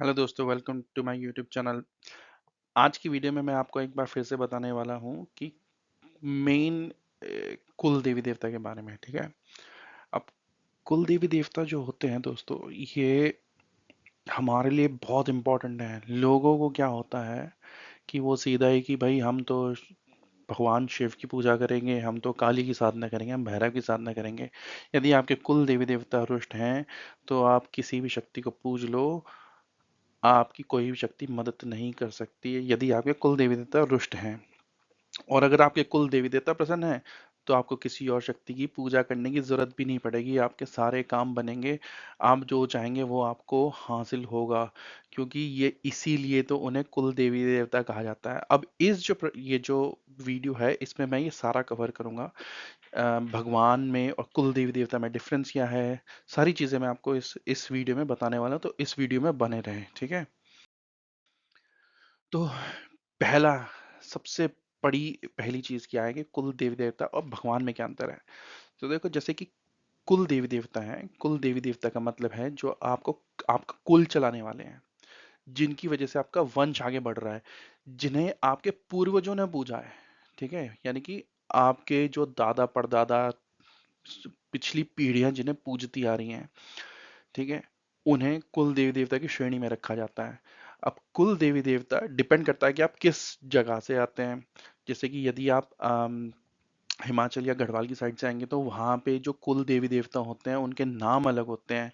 Hello दोस्तों, welcome to my YouTube channel. आज की वीडियो में मैं आपको एक बार फिर से बताने वाला हूँ कि मेन कुल देवी देवता के बारे में। ठीक है। अब कुल देवी देवता जो होते हैं दोस्तों, ये हमारे लिए बहुत इम्पोर्टेंट है। लोगों को क्या होता है कि वो सीधा ही कि भाई हम तो भगवान शिव की पूजा करेंगे, हम तो काली की साधना करेंगे, हम भैरव की साधना करेंगे। यदि आपके कुल देवी देवता रुष्ट हैं तो आप किसी भी शक्ति को पूज लो, आपकी कोई भी शक्ति मदद नहीं कर सकती है यदि आपके कुल देवी देवता रुष्ट हैं। और अगर आपके कुल देवी देवता प्रसन्न हैं तो आपको किसी और शक्ति की पूजा करने की जरूरत भी नहीं पड़ेगी, आपके सारे काम बनेंगे। आप जो चाहेंगे वो आपको हासिल होगा, क्योंकि ये इसीलिए तो उन्हें कुल देवी देवता कहा जाता है। अब ये जो वीडियो है इसमें मैं ये सारा कवर करूंगा। भगवान में और कुल देवी देवता में डिफरेंस क्या है, सारी चीजें मैं आपको इस वीडियो में बताने वाला हूं, तो इस वीडियो में बने रहें। ठीक है। तो पहला सबसे बड़ी पहली चीज क्या है कि कुल देवी देवता और भगवान में क्या अंतर है। तो देखो, जैसे कि कुल देवी देवता है, कुल देवी देवता का मतलब है जो आपका कुल चलाने वाले हैं, जिनकी वजह से आपका वंश आगे बढ़ रहा है, जिन्हें आपके पूर्वजों ने पूजा है। ठीक है। यानी कि आपके जो दादा परदादा, पिछली पीढ़ियां जिन्हें पूजती आ रही हैं, ठीक है, उन्हें कुल देवी देवता की श्रेणी में रखा जाता है। अब कुल देवी देवता डिपेंड करता है कि आप किस जगह से आते हैं। जैसे कि यदि आप हिमाचल या गढ़वाल की साइड से आएंगे तो वहाँ पे जो कुल देवी देवता होते हैं उनके नाम अलग होते हैं,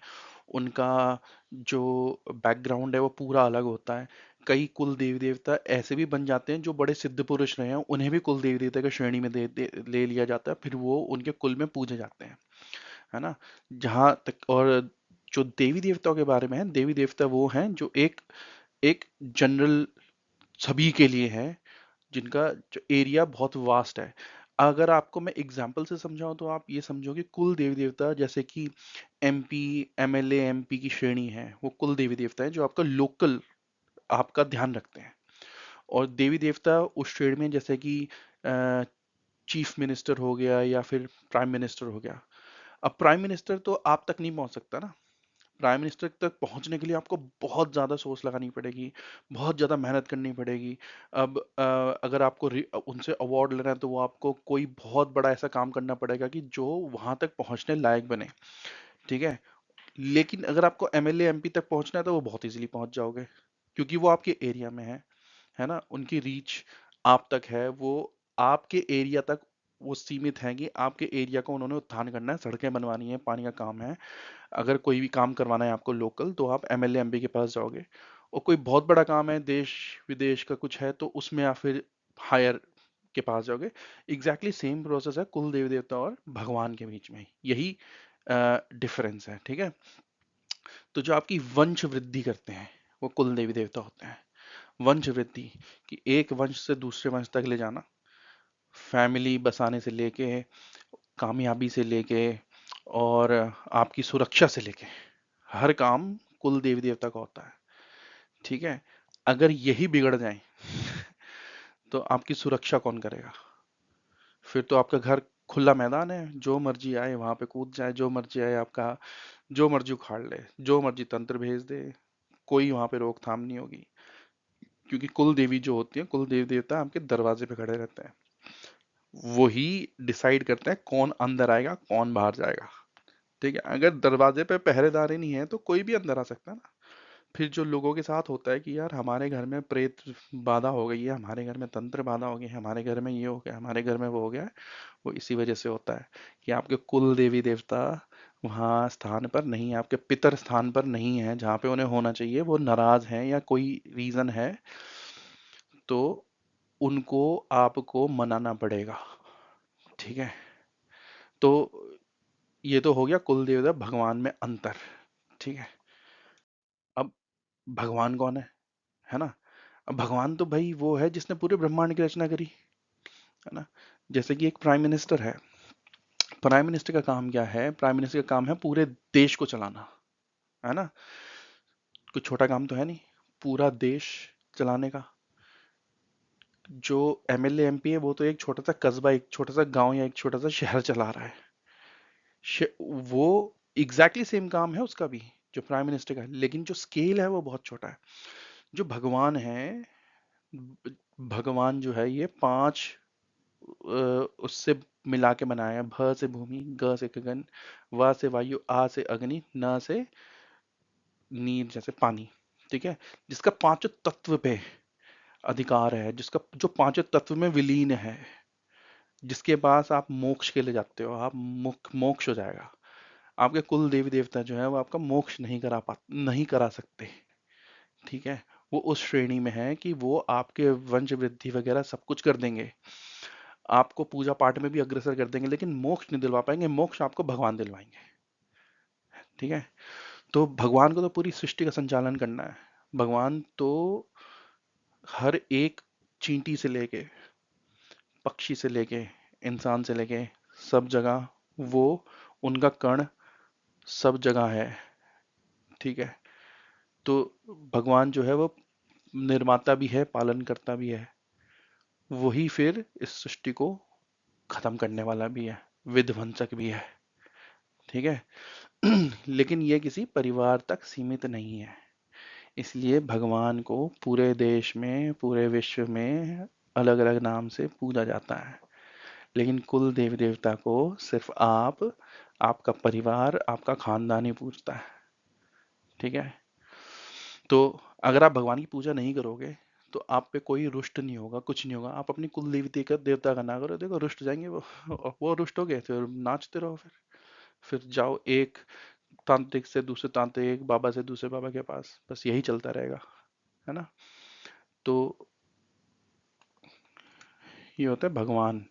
उनका जो बैकग्राउंड है वो पूरा अलग होता है। कई कुल देवी देवता ऐसे भी बन जाते हैं जो बड़े सिद्ध पुरुष रहे हैं, उन्हें भी कुल देवी देवता की श्रेणी में ले लिया जाता है, फिर वो उनके कुल में पूजे जाते हैं। है ना। जहां तक और जो देवी देवताओं के बारे में है, देवी देवता वो हैं जो एक एक जनरल सभी के लिए है, जिनका जो एरिया बहुत वास्ट है। अगर आपको मैं एग्जांपल से समझाऊं तो आप ये समझो कि कुल देवी देवता जैसे कि एमपी, एमएलए, एमपी की श्रेणी है, वो कुल देवी देवता है जो आपका लोकल, आपका ध्यान रखते हैं। और देवी देवता उस श्रेणी में जैसे कि चीफ मिनिस्टर हो गया या फिर प्राइम मिनिस्टर हो गया। अब प्राइम मिनिस्टर तो आप तक नहीं पहुंच सकता ना। प्राइम मिनिस्टर तक पहुंचने के लिए आपको बहुत ज्यादा सोच लगानी पड़ेगी, बहुत ज्यादा मेहनत करनी पड़ेगी। अब अगर आपको उनसे अवार्ड लेना है तो वो आपको कोई बहुत बड़ा ऐसा काम करना पड़ेगा कि जो वहां तक पहुंचने लायक बने। ठीक है। लेकिन अगर आपको एमएलए एमपी तक पहुंचना है तो वो बहुत इजीली पहुंच जाओगे, क्योंकि वो आपके एरिया में है ना। उनकी रीच आप तक है, वो आपके एरिया तक वो सीमित है कि आपके एरिया को उन्होंने उत्थान करना है, सड़कें बनवानी है, पानी का काम है। अगर कोई भी काम करवाना है आपको लोकल तो आप एमएलए एमपी के पास जाओगे। और कोई बहुत बड़ा काम है, देश विदेश का कुछ है, तो उसमें आप फिर हायर के पास जाओगे। एग्जैक्टली सेम प्रोसेस है कुल देवी देवता और भगवान के बीच में, यही डिफरेंस है। ठीक है। तो जो आपकी वंश वृद्धि करते हैं वो कुल देवी देवता होते हैं। वंश वृद्धि, कि एक वंश से दूसरे वंश तक ले जाना, फैमिली बसाने से लेके, कामयाबी से लेके, और आपकी सुरक्षा से लेके, हर काम कुल देवी देवता का होता है। ठीक है। अगर यही बिगड़ जाए तो आपकी सुरक्षा कौन करेगा। फिर तो आपका घर खुला मैदान है, जो मर्जी आए वहां पे कूद जाए, जो मर्जी आए आपका जो मर्जी उखाड़ ले, जो मर्जी तंत्र भेज दे, कोई वहां पे रोकथाम नहीं होगी। क्योंकि कुल देवी जो होती है, कुल देवी देवता आपके दरवाजे पे खड़े रहते हैं, वही डिसाइड करते हैं कौन अंदर आएगा कौन बाहर जाएगा। ठीक है। अगर दरवाजे पे पहरेदार ही नहीं है तो कोई भी अंदर आ सकता है ना। फिर जो लोगों के साथ होता है कि यार हमारे घर में प्रेत बाधा हो गई है, हमारे घर में तंत्र बाधा हो गई है, हमारे घर में ये हो गया, हमारे घर में वो हो गया है, वो इसी वजह से होता है कि आपके कुल देवी देवता वहाँ स्थान पर नहीं है, आपके पितर स्थान पर नहीं है जहाँ पे उन्हें होना चाहिए, वो नाराज हैं या कोई रीजन है, तो उनको आपको मनाना पड़ेगा। ठीक है। तो ये तो हो गया कुल देवता भगवान में अंतर। ठीक है। अब भगवान कौन है ना। अब भगवान तो भाई वो है जिसने पूरे ब्रह्मांड की रचना करी, है ना। जैसे कि एक प्राइम मिनिस्टर है, प्राइम मिनिस्टर का काम क्या है, प्राइम मिनिस्टर का काम है पूरे देश को चलाना, है ना। कोई छोटा काम तो है नहीं, पूरा देश चलाने का। जो एमएलए एमपी है वो तो एक छोटा सा कस्बा, एक छोटा सा गांव या एक छोटा सा शहर चला रहा है। वो एग्जैक्टली सेम काम है उसका भी, जो प्राइम मिनिस्टर का है, लेकिन जो स्केल है वो बहुत छोटा है। जो भगवान है, भगवान जो है ये पांच उससे मिला के बनाया है। भ से भूमि, ग से गगन, व से वायु, आ से अग्नि, न से नीर जैसे पानी। ठीक है, जिसका पांचों तत्व पे अधिकार है, जिसका जो पांचों तत्व में विलीन है, जिसके पास आप मोक्ष के लिए जाते हो, आप मोक्ष हो जाएगा। आपके कुल देवी देवता जो है वो आपका मोक्ष नहीं करा सकते। ठीक है, वो उस श्रेणी में है कि वो आपके वंश वृद्धि वगैरह सब कुछ कर देंगे, आपको पूजा पाठ में भी अग्रसर कर देंगे, लेकिन मोक्ष नहीं दिलवा पाएंगे। मोक्ष आपको भगवान दिलवाएंगे। ठीक है, तो भगवान को तो पूरी सृष्टि का संचालन करना है। भगवान तो हर एक चींटी से लेके, पक्षी से लेके, इंसान से लेके, सब जगह वो, उनका कण सब जगह है। ठीक है, तो भगवान जो है वो निर्माता भी है, पालन करता भी है, वही फिर इस सृष्टि को खत्म करने वाला भी है, विध्वंसक भी है। ठीक है, लेकिन ये किसी परिवार तक सीमित नहीं है। इसलिए भगवान को पूरे देश में, पूरे विश्व में अलग अलग नाम से पूजा जाता है। लेकिन कुल देवी देवता को सिर्फ आप, आपका परिवार, आपका खानदान ही पूजता है। ठीक है, तो अगर आप भगवान की पूजा नहीं करोगे तो आप पे कोई रुष्ट नहीं होगा, कुछ नहीं होगा। आप अपनी कुल देवी देवता का ना करो, देखो रुष्ट जाएंगे वो। वो रुष्ट हो गए फिर नाचते रहो। फिर जाओ एक तांत्रिक से दूसरे तांत्रिक, बाबा से दूसरे बाबा के पास, बस यही चलता रहेगा, है ना। तो ये होता है भगवान।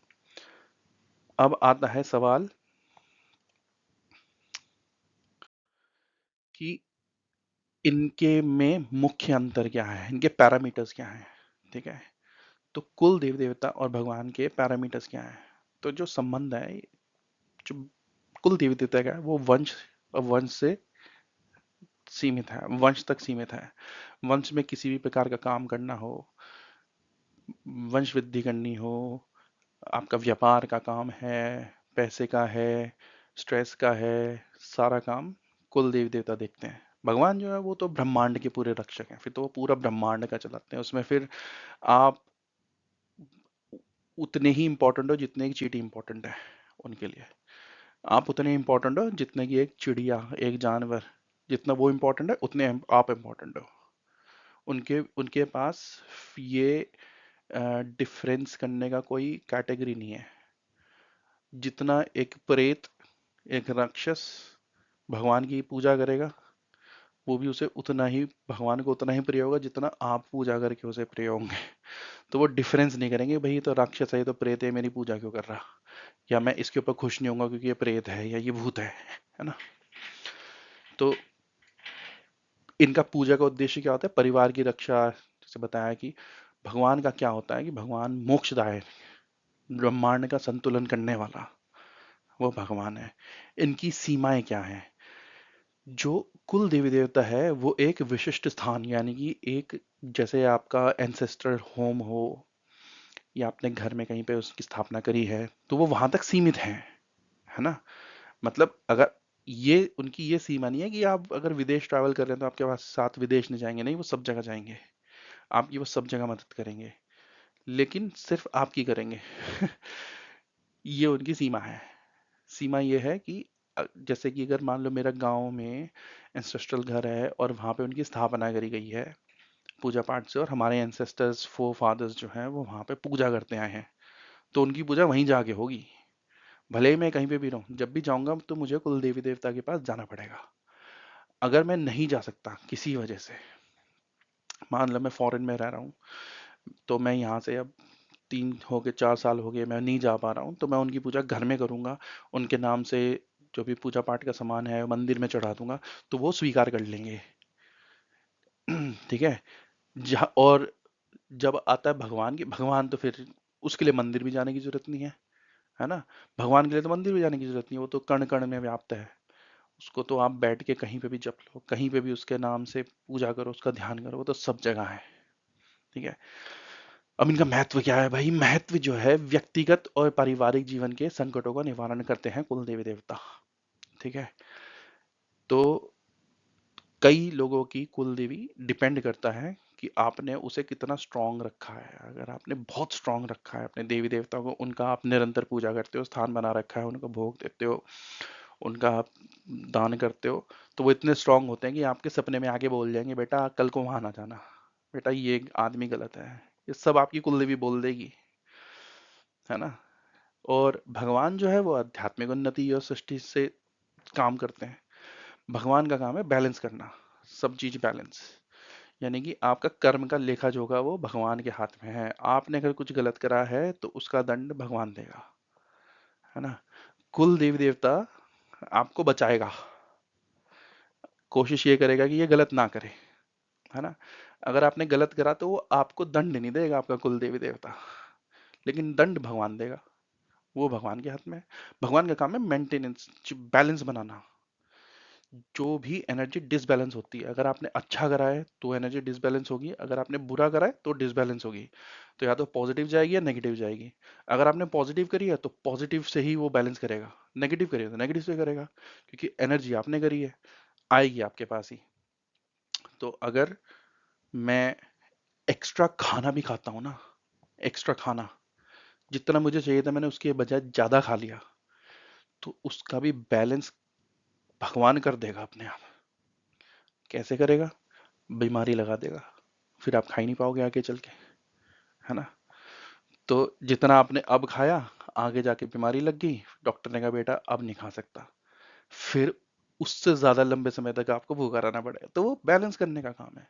अब आता है सवाल कि इनके में मुख्य अंतर क्या है, इनके पैरामीटर्स क्या हैं। ठीक है, तो कुल देव देवता और भगवान के पैरामीटर्स क्या हैं। तो जो संबंध है, जो कुल देवी देवता का है, वो वंश और वंश से सीमित है, वंश तक सीमित है। वंश में किसी भी प्रकार का काम करना हो, वंश वृद्धि करनी हो, आपका व्यापार का काम है, पैसे का है, स्ट्रेस का है, सारा काम कुल देवी देवता देखते हैं। भगवान जो है वो तो ब्रह्मांड के पूरे रक्षक हैं, फिर तो वो पूरा ब्रह्मांड का चलाते हैं। उसमें फिर आप उतने ही इंपॉर्टेंट हो जितने की चींटी इंपॉर्टेंट है उनके लिए। आप उतने इंपॉर्टेंट हो जितने की एक चिड़िया, एक जानवर, जितना वो इंपॉर्टेंट है उतने आप इंपॉर्टेंट हो। उनके उनके पास ये डिफरेंस करने का कोई कैटेगरी नहीं है। जितना एक प्रेत, एक राक्षस भगवान की पूजा करेगा, वो भी उसे उतना ही, भगवान को उतना ही प्रिय होगा जितना आप पूजा करके उसे प्रिय होंगे। तो वो डिफरेंस नहीं करेंगे, भाई ये तो राक्षस है, ये तो प्रेत है, मेरी पूजा क्यों कर रहा, या मैं इसके ऊपर खुश नहीं होऊंगा क्योंकि ये प्रेत है या ये भूत है ना। तो इनका पूजा का उद्देश्य क्या होता है, परिवार की रक्षा। जैसे बताया कि भगवान का क्या होता है कि भगवान मोक्षदायक, ब्रह्मांड का संतुलन करने वाला वो भगवान है। इनकी सीमाएं क्या हैं। जो कुल देवी देवता है वो एक विशिष्ट स्थान, यानी कि एक, जैसे आपका एंसेस्टर होम हो या आपने घर में कहीं पे उसकी स्थापना करी है, तो वो वहां तक सीमित है ना। मतलब अगर ये उनकी ये सीमा नहीं है कि आप अगर विदेश ट्रैवल कर रहे हैं तो आपके पास साथ विदेश नहीं जाएंगे, नहीं, वो सब जगह जाएंगे, आपकी वो सब जगह मदद करेंगे, लेकिन सिर्फ आपकी करेंगे। ये उनकी सीमा है। सीमा ये है कि जैसे कि अगर मान लो मेरा गांव में एंसेस्ट्रल घर है और वहां पे उनकी स्थापना करी गई है पूजा पाठ से, और हमारे एंसेस्टर्स फोर फादर्स जो हैं वो वहां पे पूजा करते आए हैं, तो उनकी पूजा वहीं जाके होगी। भले ही मैं कहीं पे भी रहूं, जब भी जाऊंगा तो मुझे कुल देवी देवता के पास जाना पड़ेगा। अगर मैं नहीं जा सकता किसी वजह से, मान लो मैं फॉरेन में रह रहा हूँ, तो मैं यहाँ से अब 3 हो गए 4 साल हो गए मैं नहीं जा पा रहा हूँ, तो मैं उनकी पूजा घर में करूंगा। उनके नाम से जो भी पूजा पाठ का सामान है मंदिर में चढ़ा दूंगा, तो वो स्वीकार कर लेंगे। ठीक है, जहाँ और जब आता है भगवान की, भगवान तो फिर उसके लिए मंदिर भी जाने की जरूरत नहीं है ना। भगवान के लिए तो मंदिर भी जाने की जरूरत नहीं है, वो तो कण कण में व्याप्त है। उसको तो आप बैठ के कहीं पे भी जप लो, कहीं पे भी उसके नाम से पूजा करो, उसका ध्यान करो, वो तो सब जगह है। ठीक है, अब इनका महत्व क्या है भाई। महत्व जो है, व्यक्तिगत और पारिवारिक जीवन के संकटों का निवारण करते हैं कुल देवी देवता। ठीक है, तो कई लोगों की कुल देवी डिपेंड करता है कि आपने उसे कितना स्ट्रांग रखा है। अगर आपने बहुत स्ट्रांग रखा है अपने देवी देवता को, उनका आप निरंतर पूजा करते हो, स्थान बना रखा है, उनका भोग देते हो, उनका आप दान करते हो, तो वो इतने स्ट्रांग होते हैं कि आपके सपने में आके बोल जाएंगे, बेटा कल को वहां ना जाना, बेटा ये आदमी गलत है। ये सब आपकी कुल देवी बोल देगी, है ना। और भगवान जो है वो आध्यात्मिक उन्नति और सृष्टि से काम करते हैं। भगवान का काम है बैलेंस करना, सब चीज बैलेंस। यानी कि आपका कर्म का लेखा जोखा वो भगवान के हाथ में है। आपने अगर कुछ गलत करा है तो उसका दंड भगवान देगा, है ना। कुल देवी देवता आपको बचाएगा, कोशिश ये करेगा कि ये गलत ना करे, है ना। अगर आपने गलत करा तो वो आपको दंड नहीं देगा आपका कुल देवी देवता, लेकिन दंड भगवान देगा। वो भगवान के हाथ में है। भगवान का काम है मेंटेनेंस, बैलेंस बनाना। जो भी एनर्जी डिसबैलेंस होती है, अगर आपने अच्छा करा है तो एनर्जी डिसबैलेंस होगी, अगर आपने बुरा करा है तो डिसबैलेंस होगी। तो या तो पॉजिटिव जाएगी या नेगेटिव जाएगी। अगर आपने पॉजिटिव करी है तो पॉजिटिव से ही वो बैलेंस करेगा, नेगेटिव करी है तो नेगेटिव से करेगा, क्योंकि एनर्जी आपने करी है, आएगी आपके पास ही। तो अगर मैं एक्स्ट्रा खाना भी खाता हूँ ना, एक्स्ट्रा खाना जितना मुझे चाहिए था मैंने उसके बजाय ज्यादा खा लिया, तो उसका भी बैलेंस भगवान कर देगा अपने आप। कैसे करेगा? बीमारी लगा देगा, फिर आप खा ही नहीं पाओगे आगे चल के, है ना। तो जितना आपने अब खाया, आगे जाके बीमारी लग गई, डॉक्टर ने कहा बेटा अब नहीं खा सकता, फिर उससे ज्यादा लंबे समय तक आपको भूखा रहना पड़ेगा। तो वो बैलेंस करने का काम है।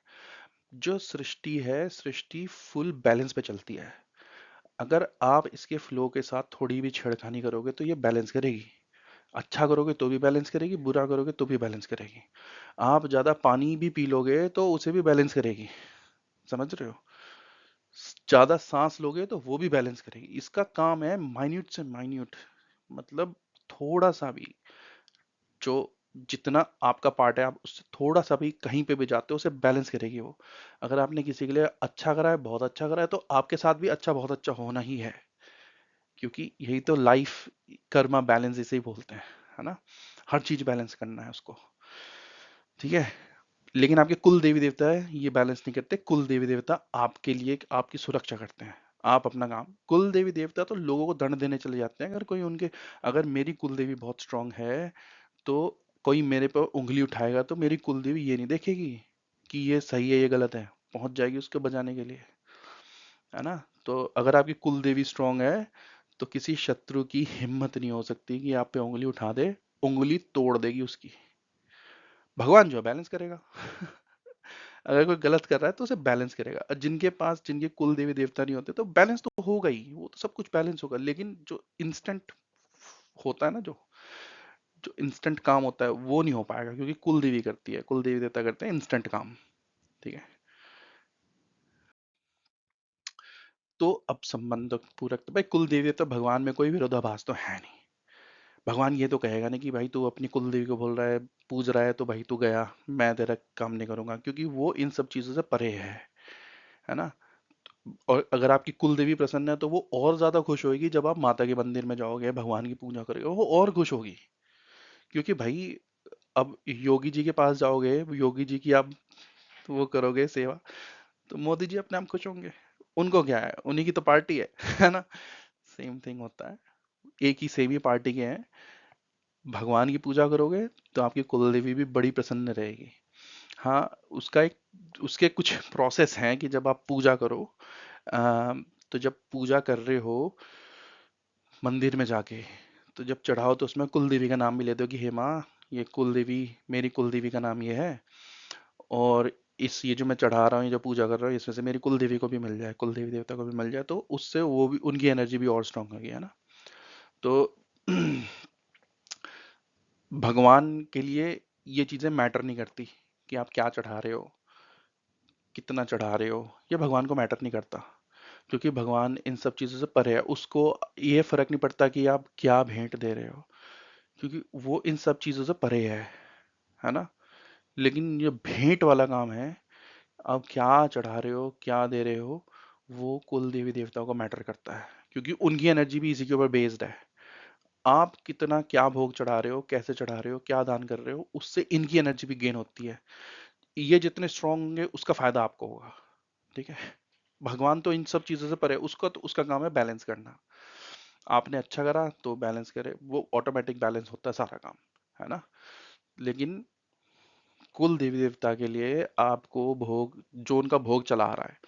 जो सृष्टि है, सृष्टि फुल बैलेंस पे चलती है। अगर आप इसके फ्लो के साथ थोड़ी भी छेड़खानी करोगे तो ये बैलेंस करेगी। अच्छा करोगे तो भी बैलेंस करेगी, बुरा करोगे तो भी बैलेंस करेगी। आप ज्यादा पानी भी पी लोगे तो उसे भी बैलेंस करेगी, समझ रहे हो। ज्यादा सांस लोगे तो वो भी बैलेंस करेगी। इसका काम है माइन्यूट से माइन्यूट, मतलब थोड़ा सा भी, जो जितना आपका पार्ट है आप उससे थोड़ा सा भी कहीं पे भी जाते हो उसे बैलेंस करेगी वो। अगर आपने किसी के लिए अच्छा करा है, बहुत अच्छा करा है, तो आपके साथ भी अच्छा बहुत अच्छा होना ही है, क्योंकि यही तो लाइफ, कर्मा बैलेंस इसे ही बोलते हैं, है ना। हर चीज बैलेंस करना है उसको, ठीक है। लेकिन आपके कुल देवी देवता है ये बैलेंस नहीं करते। कुल देवी देवता आपके लिए आपकी सुरक्षा करते हैं। आप अपना काम, कुल देवी देवता तो लोगों को दंड देने चले जाते हैं अगर कोई उनके, अगर मेरी कुल देवी बहुत स्ट्रांग है तो कोई मेरे पर उंगली उठाएगा तो मेरी कुल देवी ये नहीं देखेगी कि ये सही है ये गलत है, पहुंच जाएगी उसको बचाने के लिए, है ना। तो अगर आपकी कुल देवी स्ट्रांग है तो किसी शत्रु की हिम्मत नहीं हो सकती कि आप पे उंगली उठा दे, उंगली तोड़ देगी उसकी। भगवान जो है बैलेंस करेगा। अगर कोई गलत कर रहा है तो उसे बैलेंस करेगा। और जिनके पास, जिनके कुल देवी देवता नहीं होते तो बैलेंस तो होगा ही, वो तो सब कुछ बैलेंस होगा, लेकिन जो इंस्टेंट होता है ना, जो जो इंस्टेंट काम होता है वो नहीं हो पाएगा, क्योंकि कुल देवी करती है, कुल देवी देवता करते हैं इंस्टेंट काम, ठीक है। तो अब संबंध पूरक, तो भाई कुल देवी देवता भगवान में कोई विरोधाभास तो है नहीं। भगवान ये तो कहेगा नहीं कि भाई तू अपनी कुल देवी को बोल रहा है, पूज रहा है, तो भाई तू गया, मैं तेरा काम नहीं करूंगा, क्योंकि वो इन सब चीजों से परे है ना। और अगर आपकी कुल देवी प्रसन्न है तो वो और ज्यादा खुश होगी जब आप माता के मंदिर में जाओगे, भगवान की पूजा करोगे, वो और खुश होगी। क्योंकि भाई अब योगी जी के पास जाओगे, योगी जी की आप वो करोगे सेवा, तो मोदी जी अपने आप खुश होंगे। उनको क्या है, उन्हीं की तो पार्टी है है ना। सेम थिंग होता है, एक ही सेम ही पार्टी के हैं। भगवान की पूजा करोगे तो आपकी कुल देवी भी बड़ी प्रसन्न रहेगी। हाँ, उसका एक, उसके कुछ प्रोसेस हैं कि जब आप पूजा करो, तो जब पूजा कर रहे हो मंदिर में जाके, तो जब चढ़ाओ तो उसमें कुल देवी का नाम भी ले दो कि हे माँ, ये कुल देवी, मेरी कुल देवी का नाम ये है, और इस ये जो मैं चढ़ा रहा हूँ, ये जो पूजा कर रहा हूँ, इसमें से मेरी कुल देवी को भी मिल जाए, कुल देवी देवता को भी मिल जाए, तो उससे वो भी, उनकी एनर्जी भी और स्ट्रांग होगी, है ना। तो भगवान के लिए ये चीजें मैटर नहीं करती कि आप क्या चढ़ा रहे हो, कितना चढ़ा रहे हो, ये भगवान को मैटर नहीं करता, क्योंकि भगवान इन सब चीजों से परे है। उसको ये फर्क नहीं पड़ता कि आप क्या भेंट दे रहे हो, क्योंकि वो इन सब चीजों से परे है ना। लेकिन ये भेंट वाला काम है, आप क्या चढ़ा रहे हो, क्या दे रहे हो, वो कुल देवी देवताओं को मैटर करता है, क्योंकि उनकी एनर्जी भी इसी के ऊपर बेस्ड है। आप कितना क्या भोग चढ़ा रहे हो, कैसे चढ़ा रहे हो, क्या दान कर रहे हो, उससे इनकी एनर्जी भी गेन होती है। ये जितने स्ट्रांग होंगे उसका फायदा आपको होगा। ठीक है। भगवान तो इन सब चीजों से परे है, उसका तो उसका काम है बैलेंस करना। आपने अच्छा करा तो बैलेंस करे, वो ऑटोमेटिक बैलेंस होता है सारा काम, है ना। लेकिन कुल देवी देवता के लिए आपको भोग, जो उनका भोग चला आ रहा है,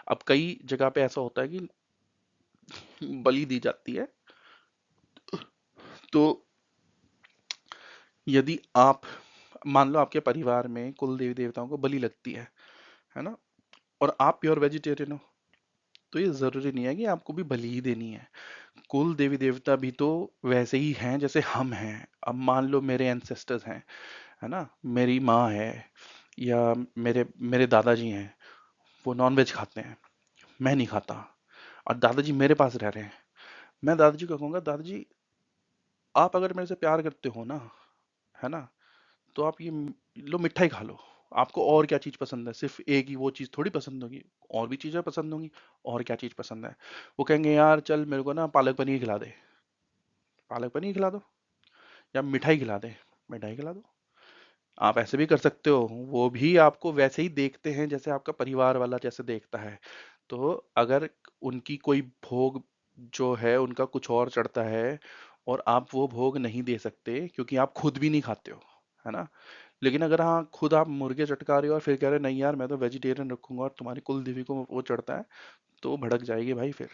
अब कई जगह पे ऐसा होता है कि बलि दी जाती है। तो यदि आप मान लो आपके परिवार में कुल देवी देवताओं को बलि लगती है ना, और आप प्योर वेजिटेरियन हो, तो ये जरूरी नहीं है कि आपको भी बलि ही देनी है। कुल देवी देवता भी तो वैसे ही हैं जैसे हम हैं। अब मान लो मेरे एंसेस्टर्स हैं, है ना, मेरी माँ है, या मेरे मेरे दादाजी हैं, वो नॉन वेज खाते हैं, मैं नहीं खाता, और दादाजी मेरे पास रह रहे हैं। मैं दादाजी को कहूंगा, दादाजी आप अगर मेरे से प्यार करते हो ना, है ना, तो आप ये लो मिठाई खा लो। आपको और क्या चीज पसंद है? सिर्फ एक ही वो चीज थोड़ी पसंद होगी, और भी चीजें पसंद होंगी। और क्या चीज पसंद है? वो कहेंगे यार चल मेरे को ना पालक पनीर खिला दे, पालक पनीर खिला दो, या मिठाई खिला दे, मिठाई खिला दो। आप ऐसे भी कर सकते हो, वो भी आपको वैसे ही देखते हैं जैसे आपका परिवार वाला जैसे देखता है। तो अगर उनकी कोई भोग जो है उनका कुछ और चढ़ता है, और आप वो भोग नहीं दे सकते क्योंकि आप खुद भी नहीं खाते हो, है ना। लेकिन अगर हाँ खुद आप मुर्गे चटका रहे हो और फिर कह रहे हो नहीं यार मैं तो वेजिटेरियन रखूंगा और तुम्हारी कुल देवी को वो चढ़ता है, तो भड़क जाएगी भाई फिर।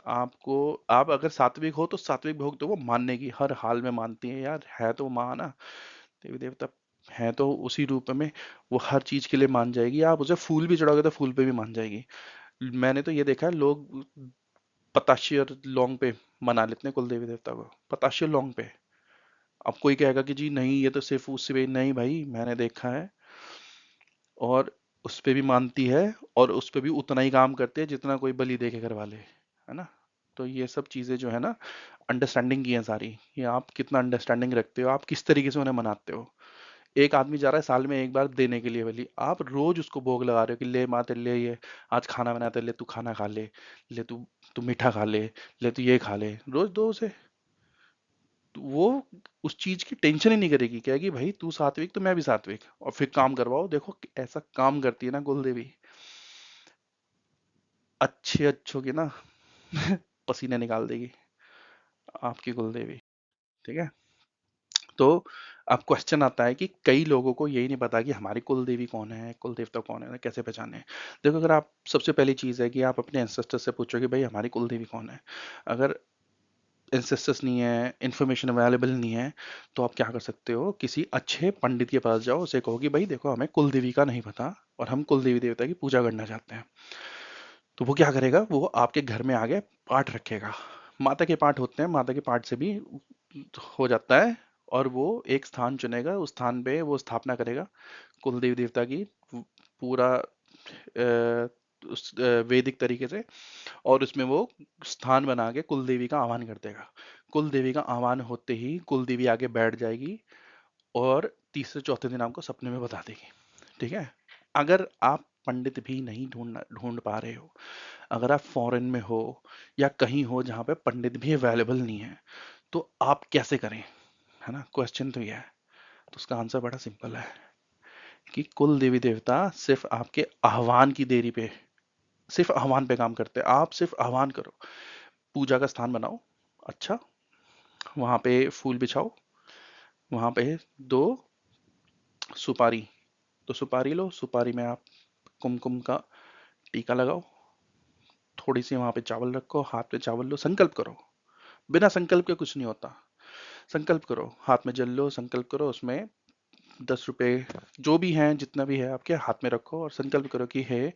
आपको, आप अगर सात्विक हो तो सात्विक भोग तो वो मानने की हर हाल में मानती है यार, है तो माँ ना, देवी देवता है तो उसी रूप में, वो हर चीज के लिए मान जाएगी। आप उसे फूल भी चढ़ाओगे तो फूल पे भी मान जाएगी। मैंने तो ये देखा है, लोग पताशे और लौंग पे मना लेते हैं कुल देवी देवता को, पताशे और लौंग पे। अब कोई कहेगा कि जी नहीं ये तो सिर्फ उससे भी नहीं, भाई मैंने देखा है, और उस पे भी मानती है, और उस पे भी उतना ही काम करते हैं जितना कोई बलि दे के करवा ले, है ना। तो ये सब चीजें जो है ना, अंडरस्टैंडिंग की है सारी। ये आप कितना अंडरस्टैंडिंग रखते हो, आप किस तरीके से उन्हें मनाते हो। एक आदमी जा रहा है साल में एक बार देने के लिए बलि, आप रोज उसको भोग लगा रहे हो कि ले माँ तेरे लिए ये आज खाना बनाया, तेरे लिए तू खाना खा ले, ले तू तू मीठा खा ले तू ये खा ले, रोज दो उसे। तो वो उस चीज की टेंशन ही नहीं करेगी, कहेगी भाई तू सात्विक तो मैं भी सात्विक, और फिर काम करवाओ। देखो ऐसा काम करती है ना कुल देवी, अच्छे अच्छों की ना पसीने निकाल देगी आपकी कुल देवी। ठीक है। तो अब क्वेश्चन आता है कि कई लोगों को यही नहीं पता कि हमारी कुल देवी कौन है, कुल देवता कौन है, कैसे पहचाने। देखो, अगर आप, सबसे पहली चीज है कि आप अपने एंसेस्टर से पूछो कि भाई हमारी कुल देवी कौन है। अगर एंसेस्टर्स नहीं है, इंफॉर्मेशन अवेलेबल नहीं है, तो आप क्या कर सकते हो, किसी अच्छे पंडित के पास जाओ, उसे कहो कि भाई देखो हमें कुल देवी का नहीं पता, और हम कुल देवी देवता की पूजा करना चाहते हैं। तो वो क्या करेगा, वो आपके घर में आगे पाठ रखेगा। माता के पाठ होते हैं, माता के पाठ से भी हो जाता है। और वो एक स्थान चुनेगा, उस स्थान पे वो स्थापना करेगा कुल देवी देवता की, पूरा वैदिक तरीके से। और उसमें वो स्थान बना के कुल देवी का आह्वान कर देगा। कुल देवी का आह्वान होते ही कुल देवी आगे बैठ जाएगी, और तीसरे चौथे दिन आपको सपने में बता देगी। ठीक है। अगर आप पंडित भी नहीं ढूंढ ढूंढ पा रहे हो, अगर आप फॉरेन में हो, या कहीं हो जहाँ पे पंडित भी अवेलेबल नहीं है, तो आप कैसे करें, है ना, क्वेश्चन तो ये है। तो उसका आंसर बड़ा सिंपल है कि कुल देवी देवता सिर्फ आपके आह्वान की देरी पे, सिर्फ आह्वान पे काम करते हैं। आप सिर्फ आह्वान करो, पूजा का स्थान बनाओ, अच्छा, वहां पे फूल बिछाओ, वहां पे दो सुपारी, तो सुपारी लो, सुपारी में आप कुमकुम का टीका लगाओ, थोड़ी सी वहां पे चावल रखो, हाथ पे चावल लो, संकल्प करो। बिना संकल्प के कुछ नहीं होता। संकल्प करो, हाथ में जल लो, संकल्प करो, उसमें 10 रुपए जो भी हैं, जितना भी है आपके हाथ में रखो, और संकल्प करो कि हे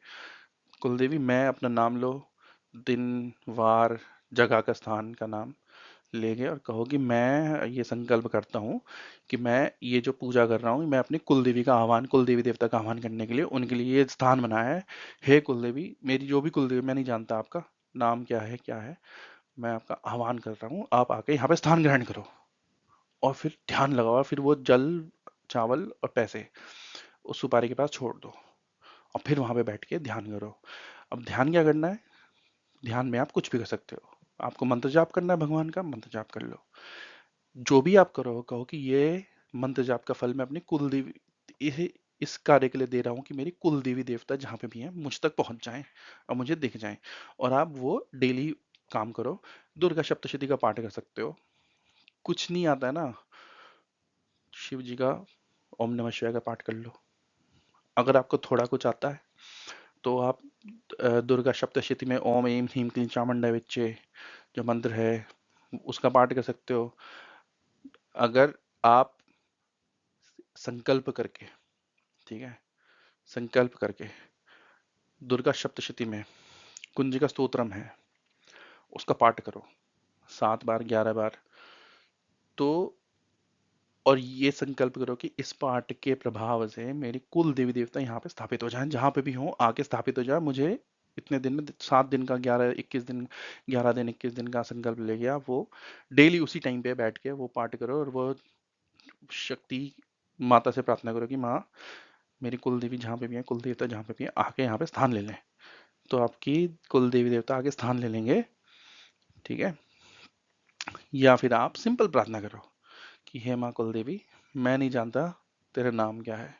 कुलदेवी, मैं अपना नाम लो, दिन, वार, जगह का, स्थान का नाम लेंगे, और कहो कि मैं ये संकल्प करता हूँ कि मैं ये जो पूजा कर रहा हूँ, मैं अपनी कुल देवी का आह्वान, कुल देवी देवता का आह्वान करने के लिए उनके लिए ये स्थान बनाया है। हे कुल देवी, मेरी जो भी कुल देवी, मैं नहीं जानता आपका नाम क्या है, मैं आपका आह्वान कर रहा हूँ, आप आके यहाँ पे स्थान ग्रहण करो। और फिर ध्यान लगाओ, फिर वो जल, चावल और पैसे उस सुपारी के पास छोड़ दो, और फिर वहां पे बैठ के ध्यान करो। अब ध्यान क्या करना है, ध्यान में आप कुछ भी कर सकते हो। आपको मंत्र जाप करना है भगवान का, मंत्र जाप कर लो। जो भी आप करो, कहो कि ये मंत्र जाप का फल मैं अपनी कुल देवी, इसे इस कार्य के लिए दे रहा हूँ कि मेरी कुल देवी देवता जहाँ पे भी हैं मुझ तक पहुंच जाएं और मुझे दिख जाएं। और आप वो डेली काम करो। दुर्गा सप्तशती का पाठ कर सकते हो। कुछ नहीं आता है ना, शिव जी का ओम नमः शिवाय का पाठ कर लो। अगर आपको थोड़ा कुछ आता है तो आप दुर्गा सप्तशती में ओम ऐं ह्रीं क्लीं चामुंडा विच्चे जो मंत्र है उसका पाठ कर सकते हो। अगर आप संकल्प करके, ठीक है, संकल्प करके दुर्गा सप्तशती में कुंजिका स्तोत्रम है उसका पाठ करो 7 बार 11 बार, तो और ये संकल्प करो कि इस पाठ के प्रभाव से मेरी कुल देवी देवता यहाँ पे स्थापित हो जाए, जहां पे भी हो आके स्थापित हो जाए। मुझे इतने दिन में 7 दिन का 11 21 दिन 11 दिन 21 दिन का संकल्प ले गया वो डेली उसी टाइम पे बैठ के वो पाठ करो और वो शक्ति माता से प्रार्थना करो कि माँ मेरी कुल देवी जहाँ पे भी है, कुल देवता जहाँ पे भी है आके यहाँ पे स्थान ले लें। तो आपकी कुल देवी देवता आगे स्थान ले लेंगे, ठीक है। या फिर आप सिंपल प्रार्थना करो कि हे माँ कुल देवी, मैं नहीं जानता तेरा नाम क्या है,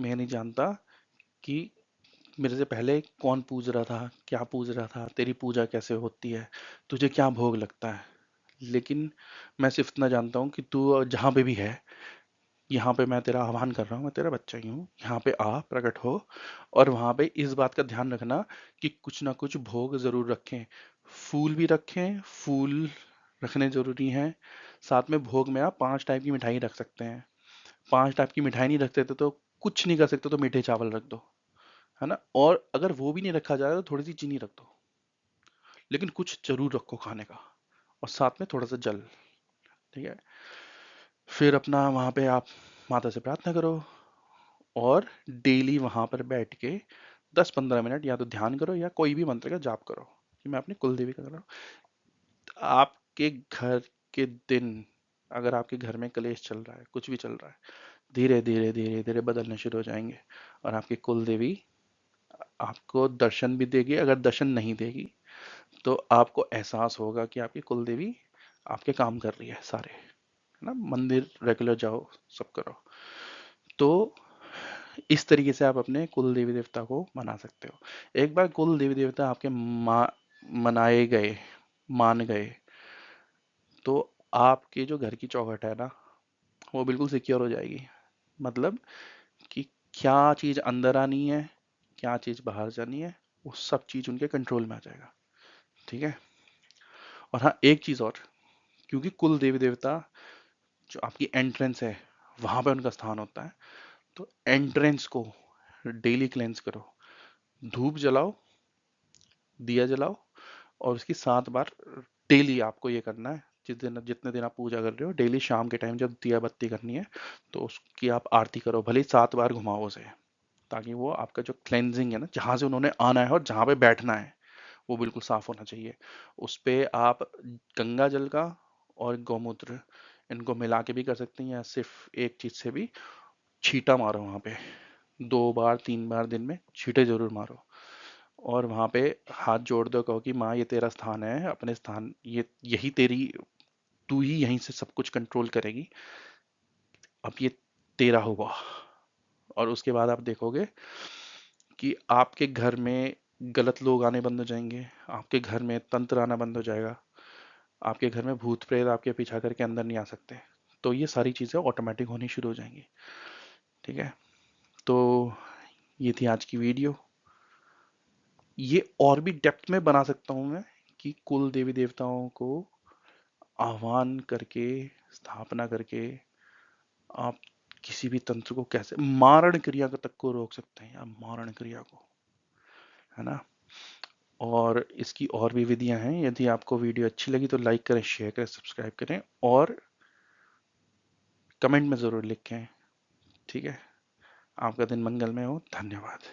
मैं नहीं जानता कि मेरे से पहले कौन पूज रहा था, क्या पूज रहा था, तेरी पूजा कैसे होती है, तुझे क्या भोग लगता है, लेकिन मैं सिर्फ इतना जानता हूँ कि तू जहाँ पे भी है, यहाँ पे मैं तेरा आह्वान कर रहा हूँ, मैं तेरा बच्चा ही हूँ, यहाँ पे आ प्रकट हो। और वहाँ पे इस बात का ध्यान रखना कि कुछ ना कुछ भोग जरूर रखें, फूल भी रखें, फूल रखने जरूरी हैं। साथ में भोग में आप 5 टाइप की मिठाई रख सकते हैं। 5 टाइप की मिठाई नहीं रख सकते तो कुछ नहीं कर सकते तो मीठे चावल रख दो, है ना। और अगर वो भी नहीं रखा जाए तो थोड़ी सी चीनी रख दो, लेकिन कुछ जरूर रखो खाने का, और साथ में थोड़ा सा जल, ठीक है। फिर अपना वहाँ पे आप माता से प्रार्थना करो और डेली वहाँ पर बैठ के 10 15 मिनट या तो ध्यान करो या कोई भी मंत्र का जाप करो कि मैं अपनी कुल देवी का कर रहा हूँ। आपके घर के दिन, अगर आपके घर में कलेश चल रहा है, कुछ भी चल रहा है, धीरे धीरे धीरे धीरे बदलने शुरू हो जाएंगे और आपकी कुल देवी आपको दर्शन भी देगी। अगर दर्शन नहीं देगी तो आपको एहसास होगा कि आपकी कुल देवी आपके काम कर रही है सारे, है ना। मंदिर रेगुलर जाओ, सब करो। तो इस तरीके से आप अपने कुल देवी देवता को मना सकते हो। एक बार कुल देवी देवता आपके मनाए गए, मान गए, तो आपके जो घर की चौखट है ना वो बिल्कुल सिक्योर हो जाएगी। मतलब कि क्या चीज अंदर आनी है, क्या चीज बाहर जानी है, वो सब चीज उनके कंट्रोल में आ जाएगा, ठीक है। और हाँ एक चीज और, क्योंकि कुल देवी देवता जो आपकी एंट्रेंस है वहां पे उनका स्थान होता है, तो एंट्रेंस को डेली क्लेंस करो। धूप जलाओ, दिया जलाओ, और उसकी 7 बार डेली आपको ये करना है। जितने दिन आप पूजा कर रहे हो डेली शाम के टाइम जब दिया बत्ती करनी है तो उसकी आप आरती करो, भले ही 7 बार घुमाओ उसे, ताकि वो आपका जो क्लेंजिंग है ना, जहां से उन्होंने आना है और जहां पे बैठना है वो बिल्कुल साफ होना चाहिए। उस पे आप गंगा जल का और गौमूत्र इनको मिला के भी कर सकते हैं, या सिर्फ एक चीज से भी छींटा मारो वहां पे। 2 बार 3 बार दिन में छींटे जरूर मारो, और वहां पे हाथ जोड़ दो, कहो कि माँ ये तेरा स्थान है, अपने स्थान ये यही तेरी, तू ही यहीं से सब कुछ कंट्रोल करेगी, अब ये तेरा होगा। और उसके बाद आप देखोगे कि आपके घर में गलत लोग आने बंद हो जाएंगे, आपके घर में तंत्र आना बंद हो जाएगा, आपके घर में भूत प्रेत आपके पीछा करके अंदर नहीं आ सकते। तो ये सारी चीजें ऑटोमेटिक होनी शुरू हो जाएंगी, ठीक है। तो ये थी आज की वीडियो। ये और भी डेप्थ में बना सकता हूँ मैं कि कुल देवी देवताओं को आह्वान करके, स्थापना करके आप किसी भी तंत्र को कैसे मारण क्रिया तक को रोक सकते हैं, या मारण क्रिया को, है ना। और इसकी और भी विधियां हैं। यदि आपको वीडियो अच्छी लगी तो लाइक करें, शेयर करें, सब्सक्राइब करें और कमेंट में ज़रूर लिखें, ठीक है। आपका दिन मंगलमय हो। धन्यवाद।